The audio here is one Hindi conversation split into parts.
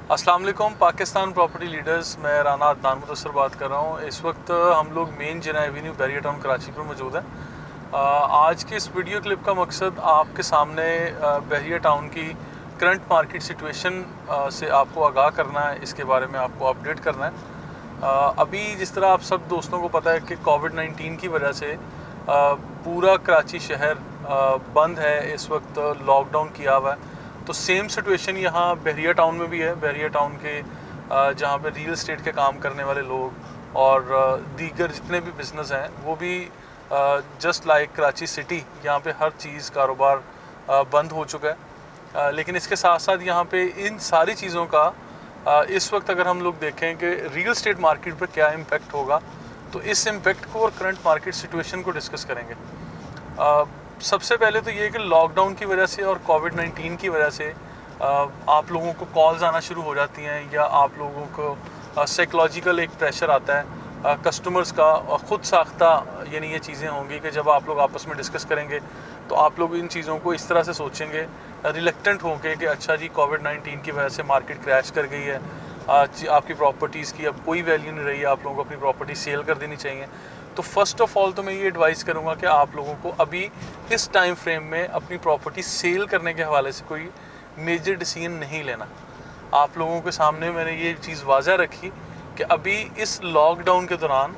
अस्सलाम वालेकुम पाकिस्तान प्रॉपर्टी लीडर्स, मैं राना अदनान मुदस्सर बात कर रहा हूँ। इस वक्त हम लोग मेन जिना एवेन्यू बैरियर टाउन कराची पर मौजूद हैं। आज के इस वीडियो क्लिप का मकसद आपके सामने बैरियर टाउन की करंट मार्केट सिचुएशन से आपको आगाह करना है, इसके बारे में आपको अपडेट करना है। अभी जिस तरह आप सब दोस्तों को पता है कि कोविड-19 की वजह से पूरा कराची शहर बंद है, इस वक्त लॉकडाउन किया हुआ है। तो सेम सिचुएशन यहाँ बहरिया टाउन में भी है। बहरिया टाउन के जहाँ पे रियल एस्टेट के काम करने वाले लोग और दीगर जितने भी बिज़नेस हैं वो भी जस्ट लाइक कराची सिटी, यहाँ पे हर चीज़ कारोबार बंद हो चुका है। लेकिन इसके साथ साथ यहाँ पे इन सारी चीज़ों का इस वक्त अगर हम लोग देखें कि रियल एस्टेट मार्केट पर क्या इम्पेक्ट होगा, तो इस इम्पेक्ट को और करंट मार्केट सिचुएशन को डिस्कस करेंगे। सबसे पहले तो ये कि लॉकडाउन की वजह से और कोविड-19 की वजह से आप लोगों को कॉल्स आना शुरू हो जाती हैं, या आप लोगों को साइकोलॉजिकल एक प्रेशर आता है कस्टमर्स का ख़ुद साख्ता। यानी ये चीज़ें होंगी कि जब आप लोग आपस में डिस्कस करेंगे तो आप लोग इन चीज़ों को इस तरह से सोचेंगे, रिलेक्टेंट होंगे कि अच्छा जी कोविड-19 की वजह से मार्केट क्रैश कर गई है, आपकी प्रॉपर्टीज़ की अब कोई वैल्यू नहीं रही है, आप लोगों को अपनी प्रॉपर्टी सेल कर देनी चाहिए। तो फर्स्ट ऑफ़ ऑल तो मैं ये एडवाइस करूँगा कि आप लोगों को अभी इस टाइम फ्रेम में अपनी प्रॉपर्टी सेल करने के हवाले से कोई मेजर डिसीजन नहीं लेना। आप लोगों के सामने मैंने ये चीज़ वाज़ह रखी कि अभी इस लॉकडाउन के दौरान,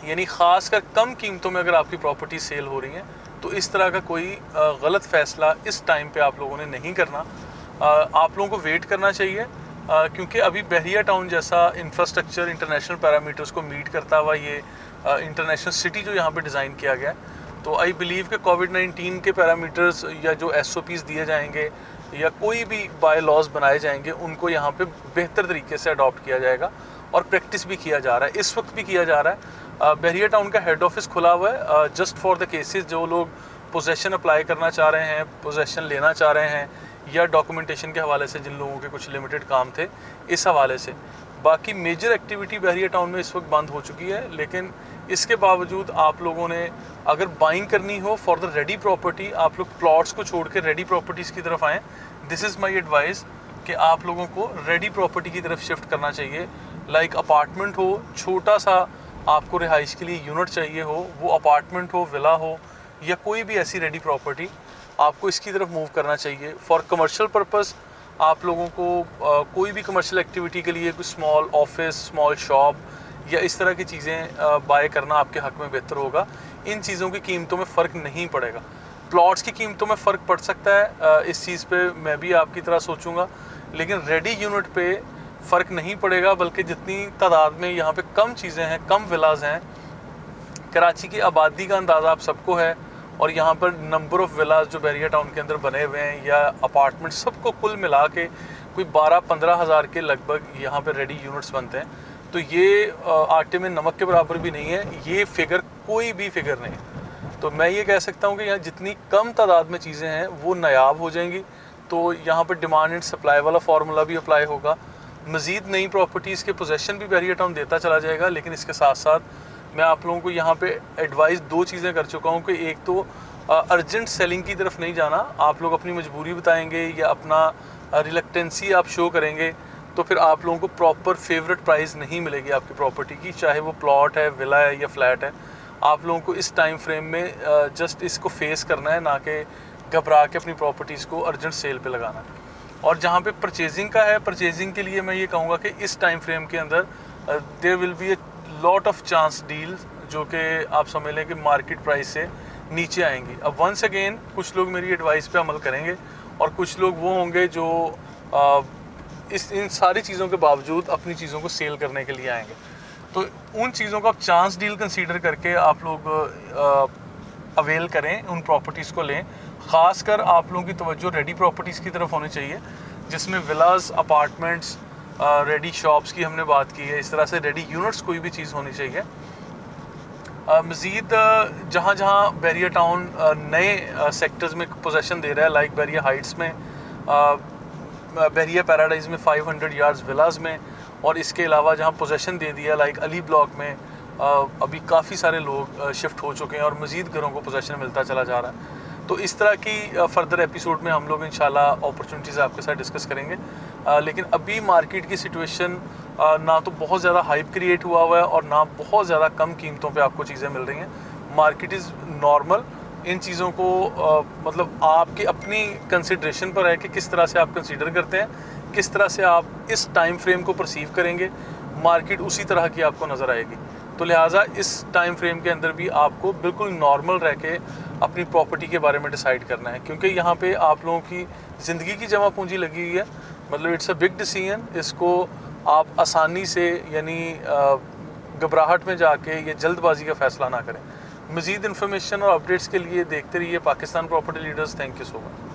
यानी ख़ास कर कम कीमतों में अगर आपकी प्रॉपर्टी सेल हो रही है, तो इस तरह का कोई गलत फ़ैसला इस टाइम पे आप लोगों ने नहीं करना। आप लोगों को वेट करना चाहिए, क्योंकि अभी बहरिया टाउन जैसा इंफ्रास्ट्रक्चर इंटरनेशनल पैरामीटर्स को मीट करता हुआ ये इंटरनेशनल सिटी जो यहाँ पे डिज़ाइन किया गया है, तो आई बिलीव कि कोविड-19 के पैरामीटर्स या जो SOPs दिए जाएंगे या कोई भी बाय लॉज बनाए जाएंगे, उनको यहाँ पे बेहतर तरीके से अडॉप्ट किया जाएगा और प्रैक्टिस भी किया जा रहा है, इस वक्त भी किया जा रहा है। बहरिया टाउन का हेड ऑफिस खुला हुआ है जस्ट फॉर द केसेस जो लोग पोजेसन अप्लाई करना चाह रहे हैं, पोजेसन लेना चाह रहे हैं, या डॉक्यूमेंटेशन के हवाले से जिन लोगों के कुछ लिमिटेड काम थे इस हवाले से। बाकी मेजर एक्टिविटी बहरिया टाउन में इस वक्त बंद हो चुकी है, लेकिन इसके बावजूद आप लोगों ने अगर बाइंग करनी हो फॉर द रेडी प्रॉपर्टी, आप लोग प्लॉट्स को छोड़ के रेडी प्रॉपर्टीज़ की तरफ आएँ। दिस इज़ माई एडवाइस कि आप लोगों को रेडी प्रॉपर्टी की तरफ शिफ्ट करना चाहिए। लाइक अपार्टमेंट हो, छोटा सा आपको रिहाइश के लिए यूनिट चाहिए हो, वो अपार्टमेंट हो, विला हो, या कोई भी ऐसी रेडी प्रॉपर्टी, आपको इसकी तरफ मूव करना चाहिए। फॉर कमर्शियल पर्पस आप लोगों को कोई भी कमर्शियल एक्टिविटी के लिए कोई स्मॉल ऑफिस, स्मॉल शॉप या इस तरह की चीज़ें बाय करना आपके हक़ में बेहतर होगा। इन चीज़ों की कीमतों में फ़र्क नहीं पड़ेगा। प्लॉट्स की कीमतों में फ़र्क पड़ सकता है, इस चीज़ पे मैं भी आपकी तरह सोचूंगा, लेकिन रेडी यूनिट पे फ़र्क नहीं पड़ेगा। बल्कि जितनी तादाद में यहाँ पे कम चीज़ें हैं, कम विलाज हैं, कराची की आबादी का अंदाज़ा आप सबको है, और यहाँ पर नंबर ऑफ़ विलाज जो बहरिया टाउन के अंदर बने हुए हैं या अपार्टमेंट, सबको कुल मिला के कोई 12-15 हज़ार के लगभग यहाँ पर रेडी यूनिट्स बनते हैं। तो ये आटे में नमक के बराबर भी नहीं है, ये फिगर कोई भी फिगर नहीं है। तो मैं ये कह सकता हूँ कि यहाँ जितनी कम तादाद में चीज़ें हैं वो नायाब हो जाएंगी, तो यहाँ पर डिमांड एंड सप्लाई वाला फार्मूला भी अप्लाई होगा। मज़ीद नई प्रॉपर्टीज़ के पोजेसन भी बहरिया टाउन देता चला जाएगा। लेकिन इसके साथ साथ मैं आप लोगों को यहाँ पे एडवाइस 2 चीज़ें कर चुका हूँ कि एक तो अर्जेंट सेलिंग की तरफ नहीं जाना। आप लोग अपनी मजबूरी बताएंगे या अपना रिलेक्टेंसी आप शो करेंगे, तो फिर आप लोगों को प्रॉपर फेवरेट प्राइस नहीं मिलेगी आपकी प्रॉपर्टी की, चाहे वो प्लॉट है, विला है या फ्लैट है। आप लोगों को इस टाइम फ्रेम में जस्ट इसको फेस करना है, ना कि घबरा के अपनी प्रॉपर्टीज़ को अर्जेंट सेल पे लगाना है। और जहाँ पे परचेजिंग का है, परचेजिंग के लिए मैं ये कहूँगा कि इस टाइम फ्रेम के अंदर there will be a lot of chance deal जो कि आप समझ लें कि मार्केट प्राइस से नीचे आएंगी। अब वंस अगेन कुछ लोग मेरी एडवाइस पे अमल करेंगे और कुछ लोग वो होंगे जो इन सारी चीज़ों के बावजूद अपनी चीज़ों को सेल करने के लिए आएंगे। तो उन चीज़ों को आप चांस डील कंसीडर करके आप लोग अवेल करें, उन प्रॉपर्टीज़ को लें। ख़ासकर आप लोगों की तवज्जो रेडी प्रॉपर्टीज़ की तरफ होनी चाहिए, जिसमें विलास, अपार्टमेंट्स, रेडी शॉप्स की हमने बात की है। इस तरह से रेडी यूनिट्स कोई भी चीज़ होनी चाहिए। मज़ीद जहाँ जहाँ बहरिया टाउन नए सेक्टर्स में पोजेसन दे रहा है, लाइक बहरिया हाइट्स में, बहरिया पैराडाइज में 500 यार्ड्स विलाज में, और इसके अलावा जहाँ पोजेसन दे दिया लाइक अली ब्लॉक में, अभी काफ़ी सारे लोग शिफ्ट हो चुके हैं और मज़ीद घरों को पोजेसन मिलता चला जा रहा है। तो इस तरह की फ़र्दर एपिसोड में हम लोग इंशाल्लाह अपॉर्चुनिटीज़ आपके साथ डिस्कस करेंगे। लेकिन अभी मार्केट की सिचुएशन ना तो बहुत ज़्यादा हाइप क्रिएट हुआ है और ना बहुत ज़्यादा कम कीमतों पे आपको चीज़ें मिल रही हैं। Market is normal. इन चीज़ों को मतलब आपकी अपनी कंसिड्रेशन पर है कि किस तरह से आप कंसीडर करते हैं, किस तरह से आप इस टाइम फ्रेम को परसीव करेंगे। मार्केट उसी तरह की आपको नज़र आएगी। तो लिहाजा इस टाइम फ्रेम के अंदर भी आपको बिल्कुल नॉर्मल रह के अपनी प्रॉपर्टी के बारे में डिसाइड करना है, क्योंकि यहाँ पे आप लोगों की ज़िंदगी की जमा पूंजी लगी हुई है। मतलब इट्स अ बिग डिसीजन। इसको आप आसानी से यानी घबराहट में जाके ये जल्दबाजी का फ़ैसला ना करें। मज़ीद इन्फॉर्मेशन और अपडेट्स के लिए देखते रहिए Pakistan property leaders. Thank you so much.